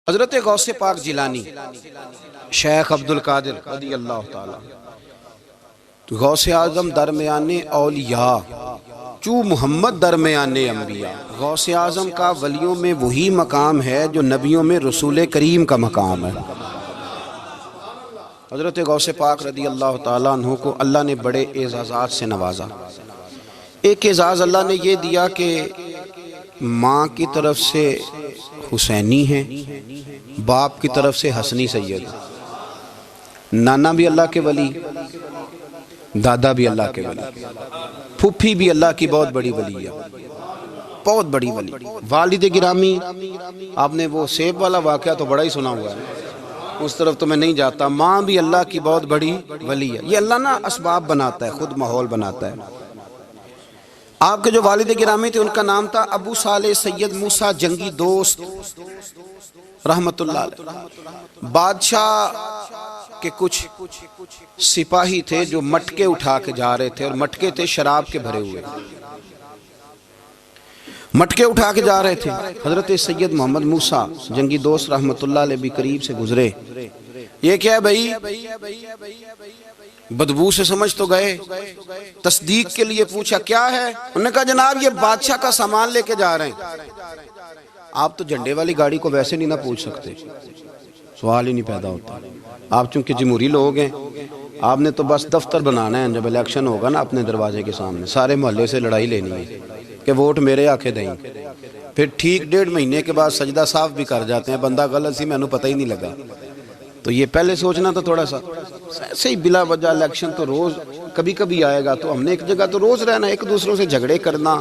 حضرت غوث پاک جیلانی شیخ عبدالقادر رضی اللہ تعالیٰ غوث اعظم درمیان اولیاء چو محمد درمیان انبیاء۔ غوث اعظم کا ولیوں میں وہی مقام ہے جو نبیوں میں رسول کریم کا مقام ہے۔ حضرت غوث پاک رضی اللہ تعالیٰ عنہ کو اللہ نے بڑے اعزازات سے نوازا۔ ایک اعزاز اللہ نے یہ دیا کہ ماں کی طرف سے حسینی ہیں، باپ کی طرف سے حسنی سید، نانا بھی اللہ کے ولی، دادا بھی اللہ کے ولی، پھوپھی بھی اللہ کی بہت بڑی ولی ہے، بہت بڑی ولی۔ والد گرامی، آپ نے وہ سیب والا واقعہ تو بڑا ہی سنا ہوا ہے، اس طرف تو میں نہیں جاتا۔ ماں بھی اللہ کی بہت بڑی ولی ہے۔ یہ اللہ نا اسباب بناتا ہے، خود ماحول بناتا ہے۔ آپ کے جو والد گرامی تھے ان کا نام تھا ابو صالح سید موسیٰ جنگی دوست رحمت اللہ علیہ۔ بادشاہ کے کچھ سپاہی تھے جو مٹکے اٹھا کے جا رہے تھے، اور مٹکے تھے شراب کے بھرے ہوئے، مٹکے اٹھا کے جا رہے تھے۔ حضرت سید محمد موسیٰ جنگی دوست رحمت اللہ علیہ بھی قریب سے گزرے۔ یہ کیا ہے بھائی؟ بدبو سے سمجھ تو گئے، تصدیق کے لیے پوچھا کیا ہے؟ انہوں نے کہا جناب یہ بادشاہ کا سامان لے کے جا رہے ہیں۔ آپ تو جھنڈے والی گاڑی کو ویسے نہیں نہ پوچھ سکتے، سوال ہی نہیں پیدا ہوتا۔ آپ چونکہ جمہوری لوگ ہیں، آپ نے تو بس دفتر بنانا ہے، جب الیکشن ہوگا نا اپنے دروازے کے سامنے سارے محلے سے لڑائی لینی ہے کہ ووٹ میرے آکے دیں، پھر ٹھیک 1.5 مہینے کے بعد سجدہ صاف بھی کر جاتے ہیں، بندہ غلط سی میں نے پتہ ہی نہیں لگا۔ تو یہ پہلے سوچنا تو تھوڑا سا صحیح، بلا وجہ الیکشن تو روز کبھی کبھی آئے گا، تو ہم نے ایک جگہ تو روز رہنا، ایک دوسروں سے جھگڑے کرنا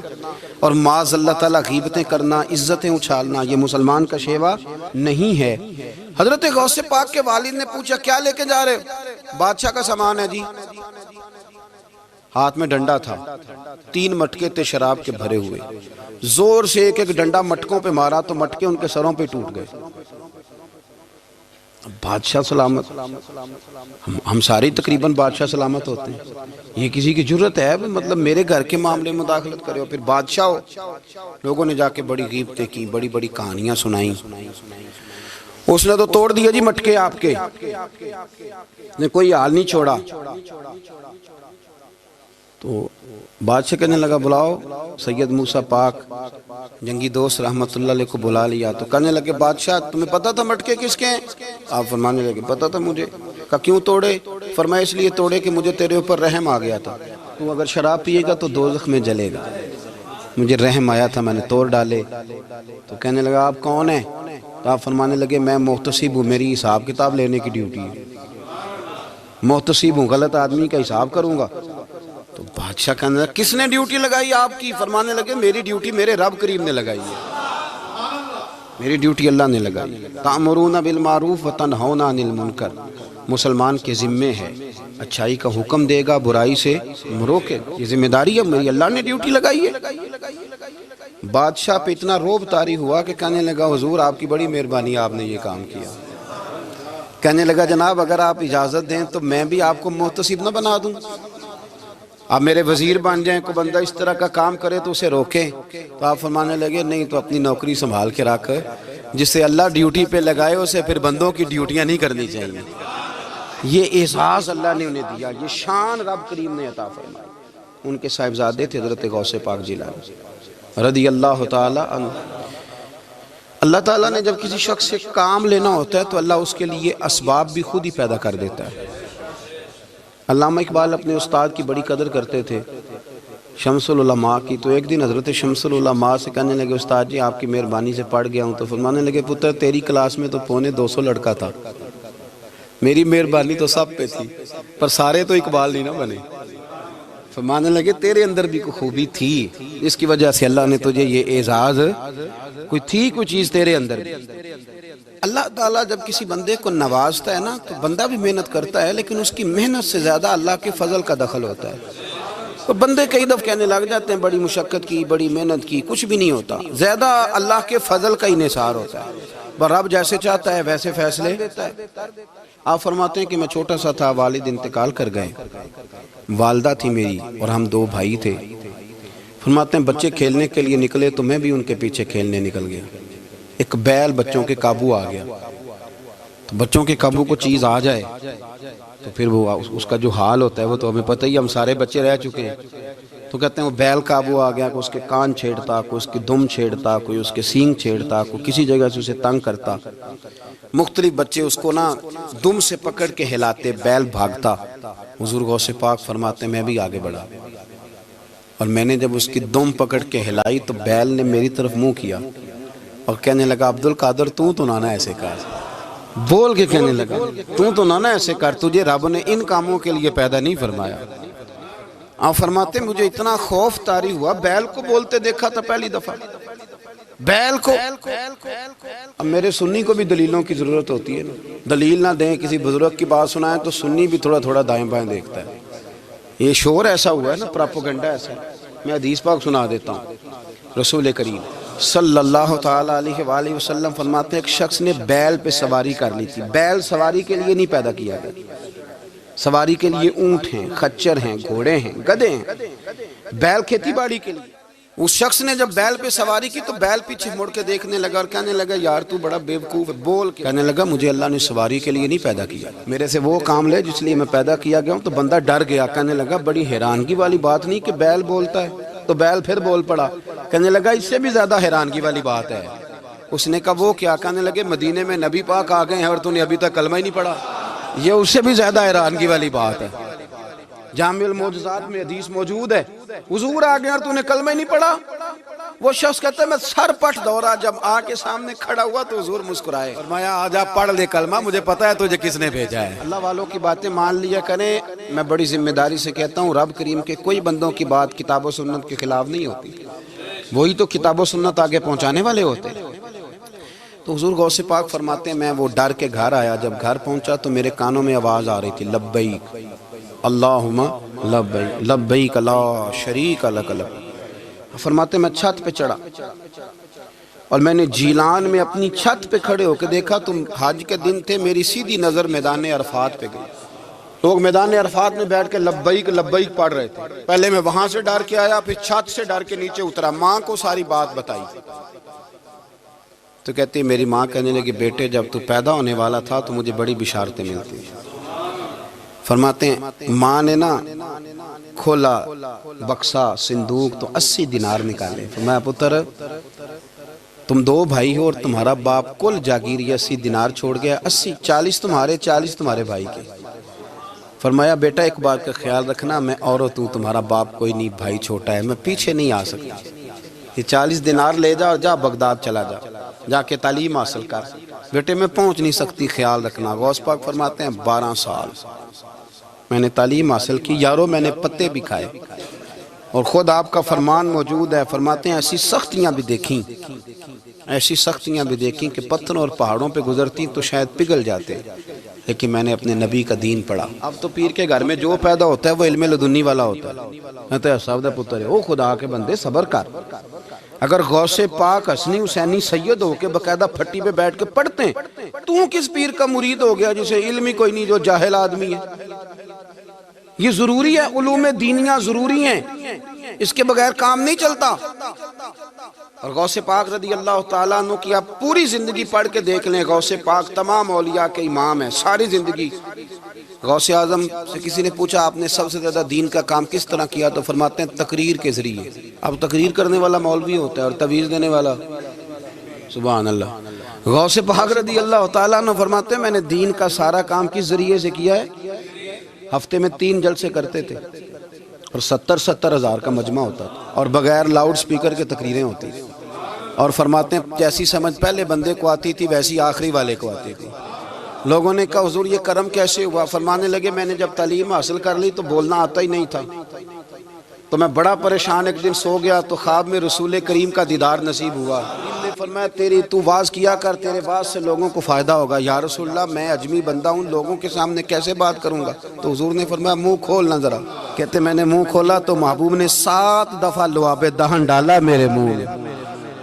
اور معاذ اللہ تعالیٰ غیبتیں کرنا، عزتیں اچھالنا، یہ مسلمان کا شیوا نہیں ہے۔ حضرت غوث پاک کے والد نے پوچھا کیا لے کے جا رہے؟ بادشاہ کا سامان ہے جی۔ ہاتھ میں ڈنڈا تھا، 3 مٹکے تھے شراب کے بھرے ہوئے، زور سے ایک ایک ڈنڈا مٹکوں پہ مارا تو مٹکے ان کے سروں پہ ٹوٹ گئے۔ بادشاہ سلامت، ہم ساری تقریباً بادشاہ سلامت ہوتے ہیں، یہ کسی کی جرت ہے مطلب میرے گھر کے معاملے میں مداخلت کرے ہو، پھر بادشاہ ہو۔ لوگوں نے جا کے بڑی غیبتیں کی، بڑی بڑی کہانیاں سنائیں۔ اس نے تو توڑ دیا جی مٹکے آپ کے، نے کوئی حال نہیں چھوڑا۔ تو بادشاہ کہنے لگا بلاؤ سید موسیٰ پاک جنگی دوست رحمت اللہ علیہ کو بلا لیا۔ تو کہنے لگے بادشاہ تمہیں پتا تھا مٹکے کس کے ہیں؟ آپ فرمانے لگے پتا تھا مجھے۔ کہا کیوں توڑے؟ فرمایا اس لیے توڑے کہ مجھے تیرے اوپر رحم آ گیا تھا، تو اگر شراب پیے گا تو دوزخ میں جلے گا، مجھے رحم آیا تھا میں نے توڑ ڈالے۔ تو کہنے لگا آپ کون ہیں؟ تو آپ فرمانے لگے میں محتسب ہوں، میری حساب کتاب لینے کی ڈیوٹی ہے، محتسب ہوں، غلط آدمی کا حساب کروں گا۔ تو بادشاہ کہنے لگا کس نے ڈیوٹی لگائی آپ کی؟ فرمانے لگے میری ڈیوٹی میرے رب کریم نے لگائی ہے، میری ڈیوٹی اللہ نے لگائی ہے۔ تأمرون بالمعروف وتنہون عن المنکر، مسلمان کے ذمے ہے اچھائی کا حکم دے گا، برائی سے روکے، یہ ذمہ داری ہے میری، اللہ نے ڈیوٹی لگائی ہے۔ بادشاہ پہ اتنا روب طاری ہوا کہ کہنے لگا حضور آپ کی بڑی مہربانی، آپ نے یہ کام کیا۔ کہنے لگا جناب اگر آپ اجازت دیں تو میں بھی آپ کو محتسب نہ بنا دوں، آپ میرے وزیر بن جائیں، کوئی بندہ اس طرح کا کام کرے تو اسے روکیں۔ تو آپ فرمانے لگے نہیں، تو اپنی نوکری سنبھال کے رکھ، جسے اللہ ڈیوٹی پہ لگائے اسے پھر بندوں کی ڈیوٹیاں نہیں کرنی چاہیے۔ یہ اعزاز اللہ نے انہیں دیا، یہ شان رب کریم نے عطا فرمائی۔ ان کے صاحبزادے تھے حضرت غوث پاک جیلانی رضی اللہ تعالی عنہ۔ اللہ تعالیٰ نے جب کسی شخص سے کام لینا ہوتا ہے تو اللہ اس کے لیے اسباب بھی خود ہی پیدا کر دیتا ہے۔ علامہ اقبال اپنے استاد کی بڑی قدر کرتے تھے، شمس العلماء کی۔ تو ایک دن حضرت شمس العلماء سے کہنے لگے استاد جی آپ کی مہربانی سے پڑھ گیا ہوں۔ تو فرمانے لگے پتر تیری کلاس میں تو 250 لڑکا تھا، میری مہربانی تو سب پہ تھی، پر سارے تو اقبال نہیں نہ بنے۔ فرمانے لگے تیرے اندر بھی کوئی خوبی تھی، اس کی وجہ سے اللہ نے تجھے یہ اعزاز، کوئی تھی کوئی چیز تیرے اندر بھی۔ اللہ تعالیٰ جب کسی بندے کو نوازتا ہے نا تو بندہ بھی محنت کرتا ہے، لیکن اس کی محنت سے زیادہ اللہ کے فضل کا دخل ہوتا ہے۔ تو بندے کئی دفعہ کہنے لگ جاتے ہیں بڑی مشقت کی، بڑی محنت کی، کچھ بھی نہیں ہوتا، زیادہ اللہ کے فضل کا انحصار ہوتا ہے۔ رب جیسے چاہتا ہے ویسے فیصلے دیتا ہے۔ آپ فرماتے ہیں کہ میں چھوٹا سا تھا، والد انتقال کر گئے، والدہ تھی میری اور ہم 2 بھائی تھے۔ فرماتے ہیں بچے کھیلنے کے لیے نکلے تو میں بھی ان کے پیچھے کھیلنے نکل گیا۔ ایک بیل بچوں کے قابو آ گیا، تو بچوں کے قابو کو چیز آ جائے تو پھر وہ اس کا جو حال ہوتا ہے وہ تو ہمیں پتہ ہی، ہم سارے بچے رہ چکے ہیں۔ تو کہتے ہیں وہ بیل قابو آ گیا، کوئی اس کے کان چھیڑتا، کوئی اس کی دم چھیڑتا، کوئی اس کے سینگ چھیڑتا، کوئی کسی جگہ سے اسے تنگ کرتا، مختلف بچے اس کو نا دم سے پکڑ کے ہلاتے، بیل بھاگتا۔ حضور غوث پاک فرماتے ہیں میں بھی آگے بڑھا، اور میں نے جب اس کی دم پکڑ کے ہلائی تو بیل نے میری طرف منہ کیا اور کہنے لگا عبد القادر تو نہ ایسے کر، بول کے کہنے لگا تو نہ ایسے کر، تجھے رب نے ان کاموں کے لیے پیدا نہیں فرمایا۔ آپ فرماتے مجھے اتنا خوف طاری ہوا، بیل کو بولتے دیکھا تھا پہلی دفعہ، بیل کو۔ اب میرے سنی کو بھی دلیلوں کی ضرورت ہوتی ہے نا، دلیل نہ دیں، کسی بزرگ کی بات سنائیں تو سنی بھی تھوڑا تھوڑا دائیں بائیں دیکھتا ہے۔ یہ شور ایسا ہوا ہے نا، پراپوگنڈا ایسا ہے۔ میں حدیث پاک سنا دیتا ہوں۔ رسول کریم صلی اللہ تعالیٰ علیہ وآلہ وسلم فرماتے ہیں ایک شخص نے بیل پہ سواری کر لی تھی۔ بیل سواری کے لیے نہیں پیدا کیا گیا، سواری کے لیے اونٹ ہیں، خچر ہیں، گھوڑے ہیں، گدھے ہیں، بیل کھیتی باڑی کے لیے۔ اس شخص نے جب بیل پہ سواری کی تو بیل پیچھے مڑ کے دیکھنے لگا اور کہنے لگا یار تو بڑا بیوقوف ہے، بول کے کہنے لگا مجھے اللہ نے سواری کے لیے نہیں پیدا کیا، میرے سے وہ کام لے جس لیے میں پیدا کیا گیا ہوں۔ تو بندہ ڈر گیا، کہنے لگا بڑی حیرانگی والی بات نہیں کہ بیل بولتا ہے، تو بیل پھر بول پڑا۔ کہنے لگا اس سے بھی زیادہ حیرانگی والی بات ہے۔ اس نے کہا وہ کیا؟ کہنے لگے مدینے میں نبی پاک آ گئے ہیں اور تو نے ابھی تک کلمہ ہی نہیں پڑھا، یہ اس سے بھی زیادہ حیرانگی والی بات ہے۔ جامع المعجزات میں حدیث موجود ہے، حضور آ گئے اور تو نے کلمہ ہی نہیں پڑھا۔ وہ شخص کہتا ہے میں سر پٹ دورا، جب آ کے سامنے کھڑا ہوا تو حضور مسکرائے، فرمایا آجا پڑھ لے کلمہ، مجھے پتا ہے تجھے کس نے بھیجا ہے۔ اللہ والوں کی باتیں مان لیا کریں، میں بڑی ذمہ داری سے کہتا ہوں رب کریم کے کوئی بندوں کی بات کتاب و سنت کے خلاف نہیں ہوتی، وہی تو کتاب و سنت آگے پہنچانے والے ہوتے۔ تو حضور غوث پاک فرماتے ہیں میں وہ ڈر کے گھر آیا، جب گھر پہنچا تو میرے کانوں میں آواز آ رہی تھی لبیک اللہم لبیک لبیک لا شریک لک لبیک۔ فرماتے ہیں میں چھت پہ چڑھا اور میں نے جیلان میں اپنی چھت پہ کھڑے ہو کے دیکھا، تم حج کے دن تھے، میری سیدھی نظر میدان عرفات پہ گئی، لوگ میدان عرفات میں بیٹھ کے لبیک لبیک پڑھ رہے تھے۔ پہلے میں وہاں سے ڈر کے آیا، پھر چھت سے ڈر کے نیچے اترا، ماں کو ساری بات بتائی تو کہتی میری ماں کہنے لگی بیٹے جب تو پیدا ہونے والا تھا تو مجھے بڑی بشارتیں ملتی۔ فرماتے ہیں ماں نے نا کھولا بکسا صندوق تو 80 دینار نکالے، فرمایا پتر تم 2 بھائی ہو اور تمہارا باپ کل جاگیر 80 دینار چھوڑ گیا، 80 40 تمہارے 40 تمہارے بھائی کے۔ فرمایا بیٹا ایک بات کا خیال رکھنا، میں اور تو تمہارا باپ کوئی نہیں، بھائی چھوٹا ہے، میں پیچھے نہیں آ سکتا، یہ 40 دینار لے جا اور جا بغداد چلا جا، جا کے تعلیم حاصل کر، بیٹے میں پہنچ نہیں سکتی، خیال رکھنا۔ غوث پاک فرماتے ہیں 12 سال میں نے تعلیم حاصل کی یارو، میں نے پتے بھی کھائے، اور خود آپ کا فرمان موجود ہے، فرماتے ہیں ایسی سختیاں بھی دیکھیں، ایسی سختیاں بھی دیکھیں کہ پتھروں اور پہاڑوں پہ گزرتی تو شاید پگھل جاتے، لیکن میں نے اپنے نبی کا دین پڑھا۔ اب تو پیر کے گھر میں جو پیدا ہوتا ہے وہ علم لدنی والا ہوتا ہے، میں تو صاحب دا پتر ہے، او خدا کے بندے صبر کر۔ اگر غوث پاک حسنی حسینی سید ہو کے باقاعدہ پھٹی پہ بیٹھ کے پڑھتے ہیں، تو کس پیر کا مرید ہو گیا جسے علم ہی کوئی نہیں، جو جاہل آدمی ہے؟ یہ ضروری ہے، علوم دینیاں ضروری ہیں، اس کے بغیر کام نہیں چلتا۔ اور غوث پاک رضی اللہ تعالیٰ عنہ کی آپ پوری زندگی پڑھ کے دیکھ لیں، غوث پاک تمام اولیاء کے امام ہیں، ساری زندگی۔ غوث اعظم سے کسی نے پوچھا آپ نے سب سے زیادہ دین کا کام کس طرح کیا، تو فرماتے ہیں تقریر کے ذریعے۔ اب تقریر کرنے والا مولوی ہوتا ہے اور تویز دینے والا، سبحان اللہ۔ غوث پاک رضی اللہ تعالیٰ عنہ فرماتے ہیں میں نے دین کا سارا کام کس ذریعے سے کیا ہے، ہفتے میں 3 جلسے کرتے تھے اور 70 ہزار کا مجمع ہوتا تھا، اور بغیر لاؤڈ سپیکر کے تقریریں ہوتی تھیں، اور فرماتے ہیں جیسی سمجھ پہلے بندے کو آتی تھی ویسی آخری والے کو آتی تھی۔ لوگوں نے کہا حضور یہ کرم کیسے ہوا؟ فرمانے لگے میں نے جب تعلیم حاصل کر لی تو بولنا آتا ہی نہیں تھا، تو میں بڑا پریشان، ایک دن سو گیا تو خواب میں رسول کریم کا دیدار نصیب ہوا۔ فرمایا تیری تو واز کیا کر، تیرے واز سے لوگوں کو فائدہ ہوگا۔ یا رسول اللہ میں اجمی بندہ ہوں، لوگوں کے سامنے کیسے بات کروں گا؟ تو حضور نے فرمایا منہ کھولنا ذرا۔ کہتے میں نے منہ کھولا تو محبوب نے 7 دفعہ لعاب دہن ڈالا میرے منہ میں۔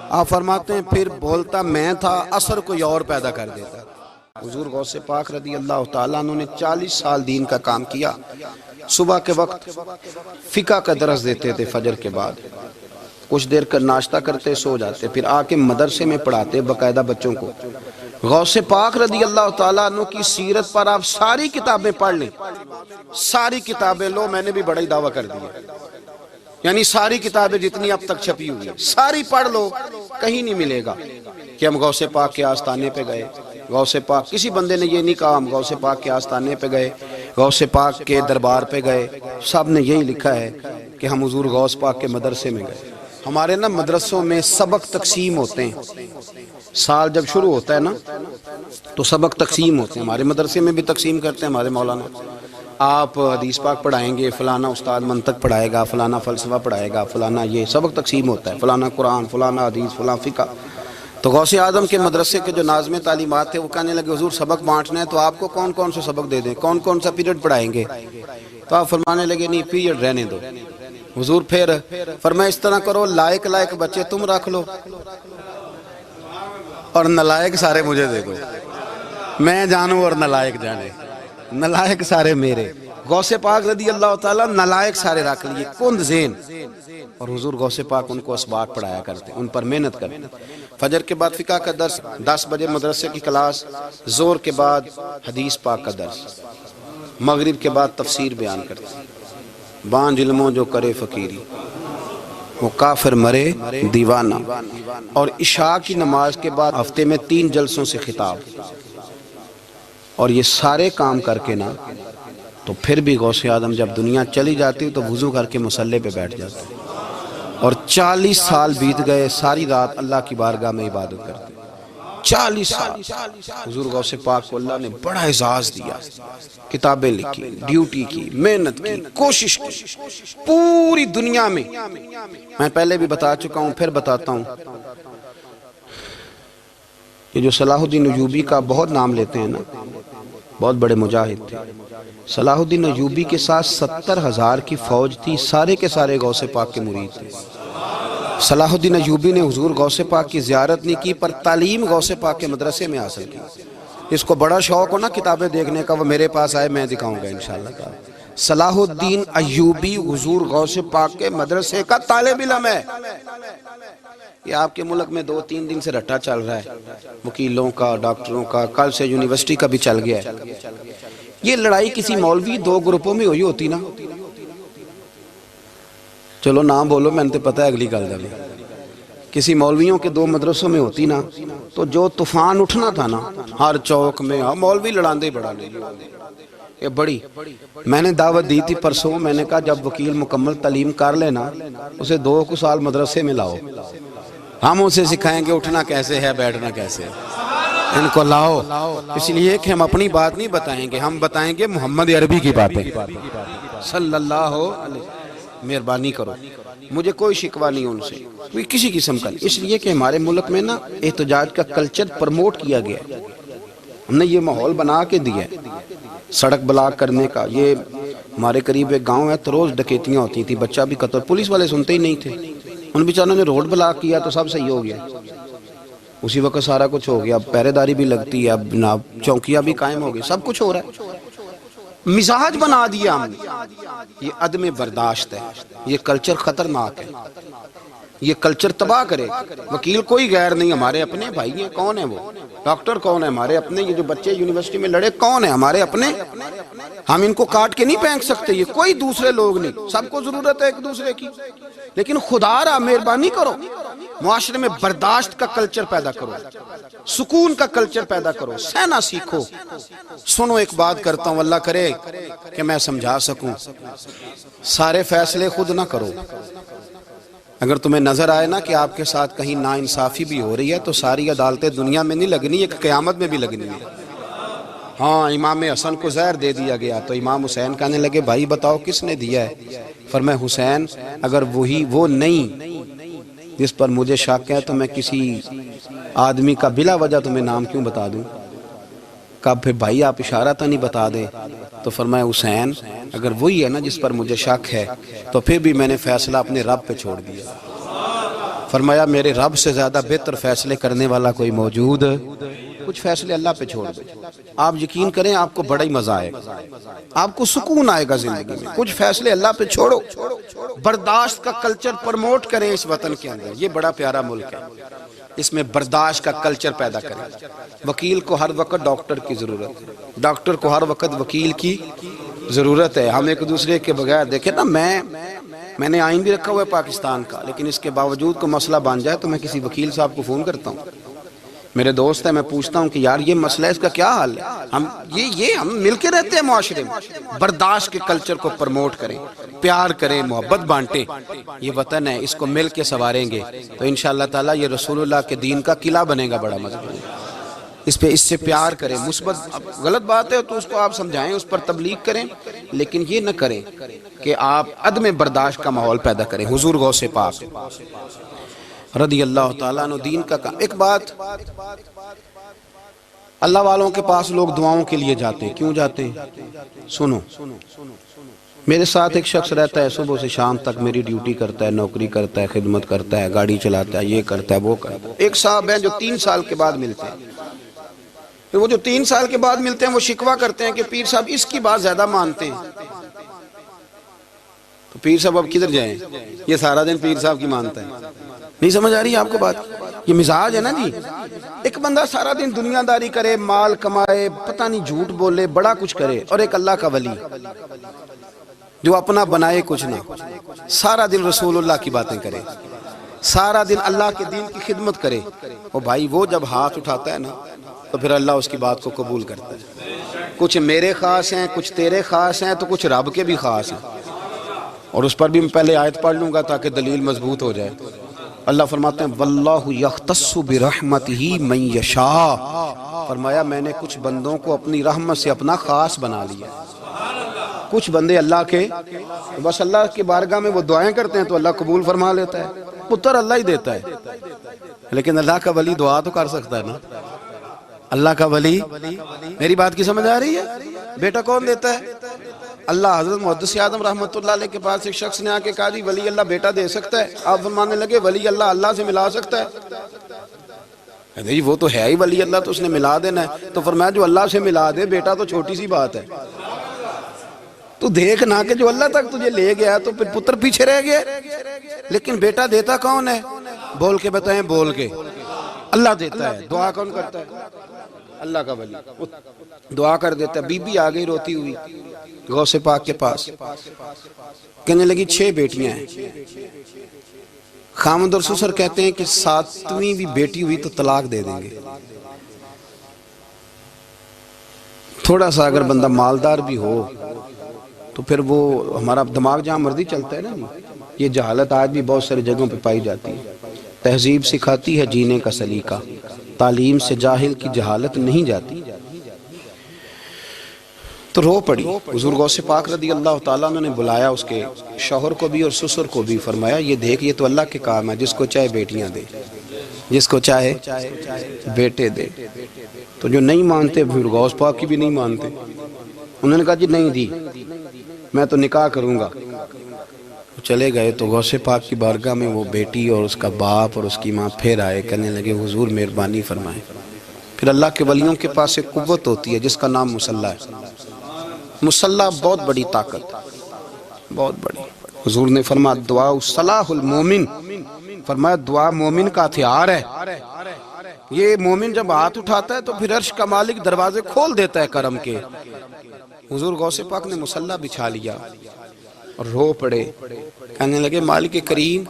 آپ فرماتے ہیں پھر بولتا میں تھا، اثر کوئی اور پیدا کر دیتا۔ حضور غوث پاک رضی اللہ تعالیٰ عنہ نے 40 سال دین کا کام کیا۔ صبح کے وقت فقہ کا درس دیتے تھے فجر کے بعد، کچھ دیر کا ناشتہ کرتے سو جاتے، پھر آ کے مدرسے میں پڑھاتے باقاعدہ بچوں کو۔ غوث پاک رضی اللہ تعالیٰ عنہ کی سیرت پر آپ ساری کتابیں پڑھ لیں، ساری کتابیں لو، میں نے بھی بڑا ہی دعویٰ کر دیا، یعنی ساری کتابیں جتنی اب تک چھپی ہوئی ہیں ساری پڑھ لو، کہیں نہیں ملے گا کہ ہم غوث پاک کے آستانے پہ گئے۔ غوث پاک کسی بندے نے یہ نہیں کہا ہم غوث پاک کے آستانے پہ گئے، غوث پاک کے دربار پہ گئے، سب نے یہی لکھا ہے کہ ہم حضور غوث پاک کے مدرسے میں گئے۔ ہمارے نا مدرسوں میں سبق تقسیم ہوتے ہیں، سال جب شروع ہوتا ہے نا تو سبق تقسیم ہوتے ہیں، ہمارے مدرسے میں بھی تقسیم کرتے ہیں ہمارے مولانا۔ آپ حدیث پاک پڑھائیں گے، فلانا استاد منطق پڑھائے گا، فلانا فلسفہ پڑھائے گا، فلانا یہ سبق تقسیم ہوتا ہے، فلانا قرآن، فلانا حدیث، فلاں فقہ۔ تو غوث اعظم کے مدرسے کے جو ناظم تعلیمات تھے وہ کہنے لگے حضور سبق بانٹنا ہے تو آپ کو کون کون سے سبق دے دیں، کون کون سا پیریڈ پڑھائیں گے؟ تو آپ فرمانے لگے نہیں پیریڈ رہنے دو۔ حضور پھر فرمایا اس طرح کرو، لائق بچے تم رکھ لو اور نالائق سارے مجھے دے دو، میں جانوں اور نالائق جانے، نالائق سارے میرے۔ غوث پاک رضی اللہ تعالیٰ نالائق سارے رکھ لیے، کند ذہن، اور حضور غوث پاک ان کو اسباق پڑھایا کرتے، ان پر محنت کرتے۔ فجر کے بعد فقہ کا درس، 10 بجے مدرسے کی کلاس، زور کے بعد حدیث پاک کا درس، مغرب کے بعد تفسیر بیان کرتے۔ بانج علموں جو کرے فقیری وہ کافر مرے دیوانہ، اور عشاء کی نماز کے بعد ہفتے میں 3 جلسوں سے خطاب۔ اور یہ سارے کام کر کے نا تو پھر بھی غوث اعظم جب دنیا چلی جاتی تو وضو کر کے مصلی پہ بیٹھ جاتے، اور 40 سال بیت گئے، ساری رات اللہ کی بارگاہ میں عبادت کرتے۔ 40 سال حضور غوث پاک کو اللہ نے بڑا اعزاز دیا، کتابیں لکھی، ڈیوٹی کی، محنت کی، کوشش کی پوری دنیا میں۔ میں پہلے بھی بتا چکا ہوں، پھر بتاتا ہوں، یہ جو صلاح الدین ایوبی کا بہت نام لیتے ہیں نا، بہت بڑے مجاہد تھے۔ صلاح الدین ایوبی کے ساتھ 70,000 کی فوج تھی، سارے کے سارے غوث پاک کے مرید تھے۔ صلاح الدین ایوبی نے حضور غوث پاک کی زیارت نہیں کی، پر تعلیم غوث پاک کے مدرسے میں حاصل کی۔ اس کو بڑا شوق ہو نا کتابیں دیکھنے کا، وہ میرے پاس آئے، میں دکھاؤں گا انشاءاللہ تعالی۔ صلاح الدین ایوبی حضور غوث پاک کے مدرسے کا طالب علم ہے۔ یہ آپ کے ملک میں 2-3 دن سے رٹا چل رہا ہے، وکیلوں کا، ڈاکٹروں کا، کل سے یونیورسٹی کا بھی چل گیا ہے۔ یہ لڑائی کسی مولوی 2 گروپوں میں ہوئی ہوتی نا، چلو نام بولو، میں نے پتہ ہے اگلی گل جب کسی مولویوں کے 2 مدرسوں میں ہوتی نا تو جو طوفان اٹھنا تھا نا ہر چوک میں، مولوی لڑاندے بڑا نہیں یہ بڑی۔ میں نے دعوت دی تھی پرسوں، میں نے کہا جب وکیل مکمل تعلیم کر لینا اسے 2 سال مدرسے میں لاؤ، ہم اسے سکھائیں گے اٹھنا کیسے ہے، بیٹھنا کیسے ہے، ان کو لاؤ۔ اس لیے کہ ہم اپنی بات نہیں بتائیں گے، ہم بتائیں گے محمد عربی کی باتیں صلی اللہ علیہ۔ مہربانی کرو، مجھے کوئی شکوہ نہیں ان سے، کوئی کسی قسم کا نہیں، اس لیے کہ ہمارے ملک میں نا احتجاج کا کلچر پرموٹ کیا گیا ہے، ہم نے یہ ماحول بنا کے دیا ہے سڑک بلاک کرنے کا۔ یہ ہمارے قریب ایک گاؤں ہے تو روز ڈکیتیاں ہوتی تھی، بچہ بھی قتل، پولیس والے سنتے ہی نہیں تھے، ان بیچاروں نے روڈ بلاک کیا تو سب صحیح ہو گیا، اسی وقت سارا کچھ ہو گیا، اب پہرے داری بھی لگتی ہے، اب چوکیاں بھی قائم ہو گئی، سب کچھ ہو رہا ہے۔ مزاج بنا دیا ہم نے، یہ عدم برداشت ہے، یہ کلچر خطرناک ہے، یہ کلچر تباہ کرے۔ وکیل کوئی غیر نہیں، ہمارے اپنے بھائی ہیں، کون ہیں وہ؟ ڈاکٹر کون ہے؟ ہمارے اپنے۔ یہ جو بچے یونیورسٹی میں لڑے کون ہیں؟ ہمارے اپنے۔ ہم ان کو کاٹ کے نہیں پھینک سکتے، یہ کوئی دوسرے لوگ نہیں، سب کو ضرورت ہے ایک دوسرے کی، لیکن خدا را مہربانی کرو معاشرے میں برداشت کا کلچر پیدا کرو، سکون کا کلچر پیدا کرو، سہنا سیکھو۔ سنو ایک بات کرتا ہوں، اللہ کرے کہ میں سمجھا سکوں، سارے فیصلے خود نہ کرو۔ اگر تمہیں نظر آئے نا کہ آپ کے ساتھ کہیں ناانصافی بھی ہو رہی ہے تو ساری عدالتیں دنیا میں نہیں لگنی، ایک قیامت میں بھی لگنی ہے۔ ہاں امام حسن کو زہر دے دیا گیا تو امام حسین کہنے لگے بھائی بتاؤ کس نے دیا ہے؟ فرمایا حسین اگر وہ نہیں جس پر مجھے شک ہے تو میں کسی آدمی کا بلا وجہ تمہیں نام کیوں بتا دوں؟ کہا پھر بھائی آپ اشارہ تو نہیں بتا دے؟ تو فرمایا حسین اگر وہی ہے نا جس پر مجھے شک ہے تو پھر بھی میں نے فیصلہ اپنے رب پہ چھوڑ دیا۔ فرمایا میرے رب سے زیادہ بہتر فیصلے کرنے والا کوئی موجود کچھ فیصلے اللہ پہ چھوڑ دو. آپ یقین کریں آپ کو بڑا ہی مزہ آئے گا, آپ کو سکون آئے گا زندگی میں. کچھ فیصلے اللہ پہ چھوڑو, برداشت کا کلچر پروموٹ کریں اس وطن کے اندر. یہ بڑا پیارا ملک ہے, اس میں برداشت کا کلچر پیدا کریں. وکیل کو ہر وقت ڈاکٹر کی ضرورت ہے, ڈاکٹر کو ہر وقت وکیل کی ضرورت ہے. ہم ایک دوسرے کے بغیر دیکھیں نا, میں نے آئین بھی رکھا ہوا ہے پاکستان کا, لیکن اس کے باوجود کوئی مسئلہ بن جائے تو میں کسی وکیل صاحب کو فون کرتا ہوں. میرے دوست ہے, میں پوچھتا ہوں کہ یار یہ مسئلہ ہے, اس کا کیا حل ہے. ہم مل کے رہتے ہیں معاشرے میں. برداشت کے کلچر کو پروموٹ کریں, پیار کریں, محبت بانٹیں. یہ وطن ہے, اس کو مل کے سنواریں گے تو انشاءاللہ تعالی یہ رسول اللہ کے دین کا قلعہ بنے گا بڑا مضبوط. اس سے پیار کریں. مثبت غلط بات ہے تو اس کو آپ سمجھائیں, اس پر تبلیغ کریں, لیکن یہ نہ کریں کہ آپ عدم برداشت کا ماحول پیدا کریں. حضور غوث پاک رضی اللہ تعالیٰ عنہ دین کا کام. ایک بات, اللہ والوں کے پاس لوگ دعاؤں کے لیے جاتے ہیں. کیوں جاتے ہیں؟ سنو, میرے ساتھ ایک شخص رہتا ہے, صبح سے شام تک میری ڈیوٹی کرتا ہے, نوکری کرتا ہے, خدمت کرتا ہے, گاڑی چلاتا ہے, یہ کرتا ہے, وہ کرتا ہے. ایک صاحب ہیں جو 3 سال کے بعد ملتے ہیں. پھر وہ جو 3 سال کے بعد ملتے ہیں وہ شکوہ کرتے ہیں کہ پیر صاحب اس کی بات زیادہ مانتے ہیں. تو پیر صاحب اب کدھر جائیں, یہ سارا دن پیر صاحب کی مانتا ہے. نہیں سمجھ آ رہی ہے آپ کو بات؟ یہ مزاج ہے نا جی. ایک بندہ سارا دن دنیا داری کرے, مال کمائے, پتہ نہیں جھوٹ بولے, بڑا کچھ کرے, اور ایک اللہ کا ولی جو اپنا بنائے کچھ نہ, سارا دن رسول اللہ کی باتیں کرے, سارا دن اللہ کے دین کی خدمت کرے. اور بھائی وہ جب ہاتھ اٹھاتا ہے نا تو پھر اللہ اس کی بات کو قبول کرتا ہے. کچھ میرے خاص ہیں, کچھ تیرے خاص ہیں, تو کچھ رب کے بھی خاص ہیں. اور اس پر بھی میں پہلے آیت پڑھ لوں گا تاکہ دلیل مضبوط ہو جائے. اللہ فرماتے ہیں واللہ یختص برحمتہ من یشاء. فرمایا میں نے کچھ بندوں کو اپنی رحمت سے اپنا خاص بنا لیا. کچھ بندے اللہ کے بس اللہ کی بارگاہ میں وہ دعائیں کرتے ہیں تو اللہ قبول فرما لیتا ہے. پتر اللہ ہی دیتا ہے, لیکن اللہ کا ولی دعا تو کر سکتا ہے نا. اللہ کا ولی, میری بات کی سمجھ آ رہی ہے؟ بیٹا کون دیتا ہے؟ اللہ. حضرت محدث اعظم رحمۃ اللہ علیہ کے پاس ایک شخص نے آ کے کہا جی ولی اللہ بیٹا دے سکتا ہے؟ آپ فرمانے لگے ولی اللہ اللہ سے ملا سکتا ہے؟ جی وہ تو ہے ہی ولی اللہ, تو اس نے ملا دینا ہے. تو فرمایا جو اللہ سے ملا دے بیٹا تو چھوٹی سی بات ہے. تو دیکھ نہ کہ جو اللہ تک تجھے لے گیا تو پھر پتر پیچھے رہ گیا. لیکن بیٹا دیتا کون ہے؟ بول کے بتائیں, بول کے. اللہ دیتا ہے. دعا کون کرتا ہے؟ اللہ کا ولی دعا کر دیتا ہے. بی بی آ گئی روتی ہوئی غوث پاک کے پاس, کہنے لگی 6 بیٹیاں ہیں. خامد اور سسر کہتے ہیں کہ 7ویں بھی بیٹی ہوئی تو طلاق دے دیں گے. تھوڑا سا اگر بندہ مالدار بھی ہو تو پھر وہ ہمارا دماغ جہاں مرضی چلتا ہے نا. یہ جہالت آج بھی بہت ساری جگہوں پہ پائی جاتی ہے. تہذیب سکھاتی ہے جینے کا سلیقہ, تعلیم سے جاہل کی جہالت نہیں جاتی. تو رو پڑی. حضور غوث پاک رضی اللہ تعالیٰ عنہ نے بلایا اس کے شوہر کو بھی اور سسر کو بھی. فرمایا یہ دیکھ, یہ تو اللہ کے کام ہے, جس کو چاہے بیٹیاں دے, جس کو چاہے بیٹے دے. تو جو نہیں مانتے پھر غوث پاک کی بھی نہیں مانتے. انہوں نے کہا جی نہیں دی, میں تو نکاح کروں گا. چلے گئے تو غوث پاک کی بارگاہ میں وہ بیٹی اور اس کا باپ اور اس کی ماں پھر آئے, کہنے لگے حضور مہربانی فرمائیں. پھر اللہ کے ولیوں کے پاس ایک قوت ہوتی ہے جس کا نام مصلی ہے. مصلی بہت بڑی طاقت, بہت بڑی. حضور نے فرمایا دعا صلاح المومن, فرمایا دعا مومن کا ہتھیار ہے. یہ مومن جب ہاتھ اٹھاتا ہے تو پھر عرش کا مالک دروازے کھول دیتا ہے کرم کے. حضور غوث پاک نے مصلی بچھا لیا اور رو پڑے, کہنے لگے مالک کریم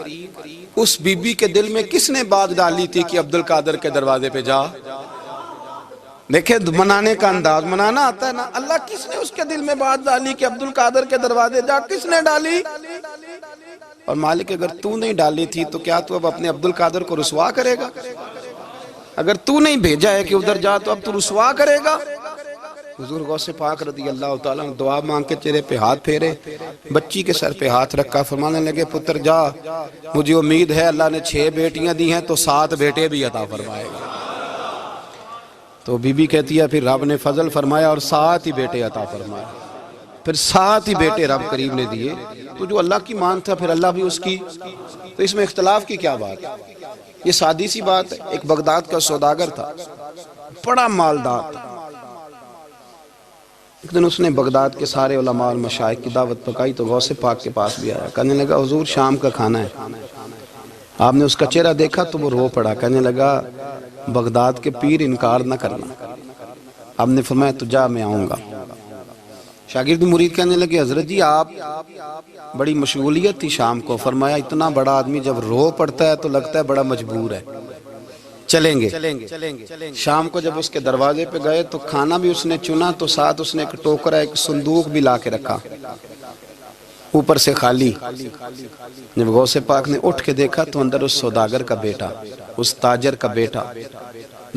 اس بی بی کے دل میں کس نے بات ڈالی تھی کہ عبد القادر کے دروازے پہ جا. دیکھیں منانے کا انداز, منانا آتا ہے نا. اللہ کس نے اس کے دل میں بات ڈالی کہ عبد القادر کے دروازے جا, کس نے ڈالی؟ اور مالک اگر تو نہیں ڈالی تھی تو کیا تو اب اپنے عبد القادر کو رسوا کرے گا؟ اگر تو نہیں بھیجا ہے کہ ادھر جا تو اب تو رسوا کرے گا؟ حضور غوث پاک رضی اللہ تعالیٰ عنہ دعا مانگ کے چہرے پہ ہاتھ پھیرے, بچی کے سر پہ ہاتھ رکھا, فرمانے لگے پتر جا, مجھے امید ہے اللہ نے 6 بیٹیاں دی ہیں تو 7 بیٹے بھی عطا فرمائے گا. تو بی بی کہتی ہے پھر رب نے فضل فرمایا اور 7 ہی بیٹے عطا فرمائے. پھر 7 ہی بیٹے رب کریم نے دیے. تو جو اللہ کی مان تھا پھر اللہ بھی اس کی. تو اس میں اختلاف کی کیا بات ہے؟ یہ سادی سی بات ہے. ایک بغداد کا سوداگر تھا, بڑا مالدار تھا۔ ایک دن اس نے بغداد کے سارے علماء اور مشائخ کی دعوت پکائی تو غوث پاک کے پاس بھی آیا، کہنے لگا حضور شام کا کھانا ہے۔ آپ نے اس کا چہرہ دیکھا تو وہ رو پڑا، کہنے لگا بغداد کے پیر انکار نہ کرنا۔ آپ نے فرمایا تو جا میں آؤں گا۔ شاگرد مرید کہنے لگے حضرت جی آپ بڑی مشغولیت تھی شام کو، فرمایا اتنا بڑا آدمی جب رو پڑتا ہے تو لگتا ہے بڑا مجبور ہے، چلیں گے۔ شام کو جب اس کے دروازے پہ گئے تو کھانا بھی اس نے چنا تو ساتھ اس نے ایک ٹوکرا ایک صندوق بھی لا کے رکھا، اوپر سے خالی۔ جب غوث پاک نے اٹھ کے دیکھا تو اندر اس سوداگر کا بیٹا، اس تاجر کا بیٹا،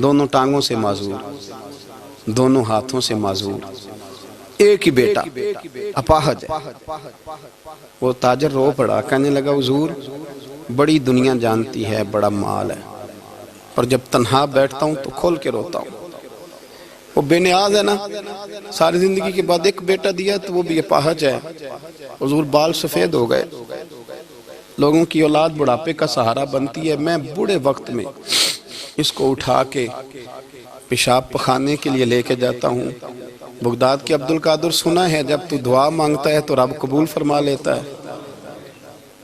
دونوں ٹانگوں سے معذور، دونوں ہاتھوں سے معذور، ایک ہی بیٹا اپاہج ہے۔ وہ تاجر رو پڑا، کہنے لگا حضور بڑی دنیا جانتی ہے، بڑا مال ہے، اور جب تنہا بیٹھتا ہوں تو کھول کے روتا ہوں۔ وہ بے نیاز ہے نا، ساری زندگی کے بعد ایک بیٹا دیا تو وہ بھی اپاہج ہے۔ حضور بال سفید ہو گئے، لوگوں کی اولاد بڑھاپے کا سہارا بنتی ہے، میں بوڑھے وقت میں اس کو اٹھا کے پیشاب پخانے کے لیے لے کے جاتا ہوں۔ بغداد کے عبدالقادر سنا ہے جب تو دعا مانگتا ہے تو رب قبول فرما لیتا ہے،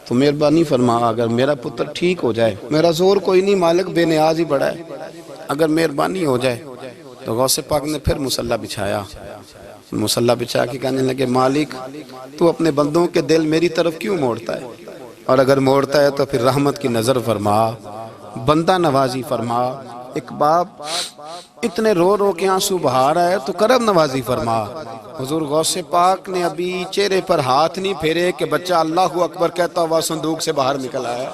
تو مہربانی فرما اگر میرا پتر ٹھیک ہو جائے، میرا زور کوئی نہیں مالک، بے نیاز ہی بڑا ہے، اگر مہربانی ہو جائے۔ تو غوث پاک نے پھر مصلی بچھایا، مصلی بچھا کے کہنے لگے مالک تو اپنے بندوں کے دل میری طرف کیوں موڑتا ہے، اور اگر موڑتا ہے تو پھر رحمت کی نظر فرما، بندہ نوازی فرما۔ ایک باپ اتنے رو رو کے آنسو بہا رہا ہے تو کرم نوازی فرما۔ حضور غوث پاک نے ابھی چہرے پر ہاتھ نہیں پھیرے کہ بچہ اللہ اکبر کہتا ہوا صندوق سے باہر نکل آیا۔